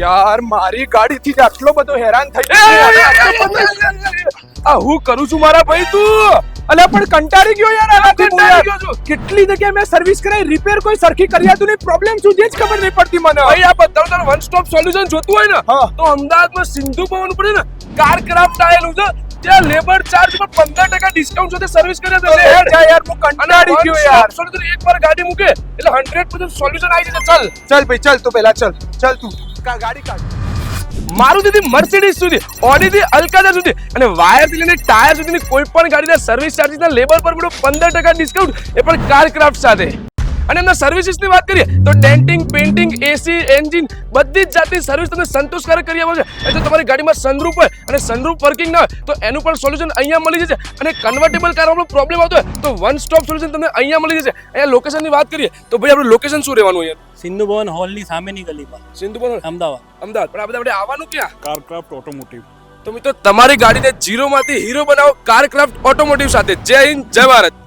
યાર મારી ગાડીથી જ આટલો બધો હેરાન થઈ આ હું કરું છું મારા ભાઈ તું? અલે પણ કંટાળી ગયો યાર આનાથી હું કંટાળી યાર. ગયો છું. કેટલી જગ્યાએ મેં સર્વિસ કરાઈ, રિપેર કોઈ સરખી કરી આતું નહીં, પ્રોબ્લેમ શું છે જ ખબર નહીં પડતી મને. ભાઈ આ બધાનું તારે વન સ્ટોપ સોલ્યુશન જોતું હોય ને હા. તો અમદાવાદમાં સિંધુ ભવન પડે ને કાર ક્રાફ્ટ આવેલું છે. ત્યાં લેબર ચાર્જ પર 15% ડિસ્કાઉન્ટ સાથે સર્વિસ કરે છે. અરે જા યાર હું કંટાળી ગયો યાર. સોલ્યુશન એકવાર ગાડી મૂકે એટલે 100% સોલ્યુશન આવી જશે. ચાલ ચાલ ભાઈ ચાલ તું પહેલા ચાલ તું ગાડી કાઢ. મારુતિથી મર્સિડીઝ સુધી, ઓડીથી અલ્કાઝા સુધી અને વાયરથી લઈને ટાયર સુધીની કોઈ પણ ગાડીના સર્વિસ ચાર્જીસના લેબર પર મળ્યો 15% ડિસ્કાઉન્ટ, એ પણ કાર ક્રાફ્ટ સાથે. અને એમના સર્વિસીસની વાત કરીએ તો ડેન્ટિંગ, પેઇન્ટિંગ, એસી, એન્જિન બધી જ જાતની સર્વિસ તમને સંતોષકારક કરી આપે છે. એટલે તમારી ગાડીમાં સનરૂફ હોય અને સનરૂફ વર્કિંગ ના હોય તો એનું પણ સોલ્યુશન અહીંયા મળી જશે. અને કન્વર્ટેબલ કારમાં પ્રોબ્લેમ આવતો હોય તો વન સ્ટોપ સોલ્યુશન તમને અહીંયા મળી જશે. અહીંયા લોકેશનની વાત કરીએ તો ભાઈ આપણું લોકેશન શું રહેવાનું યાર? સિંધુ ભવન હોલની સામેની ગલીમાં, સિંધુ ભવન અમદાવાદ. અમદાવાદ. પણ આપણે આવવાનું ક્યાં? કારક્રાફ્ટ ઓટોમોટિવ. તો મિત્રો તમારી ગાડીને ઝીરોમાંથી હીરો બનાવો કાર ક્રાફ્ટ ઓટોમોટિવ સાથે. જય હિન્દ, જય ભારત.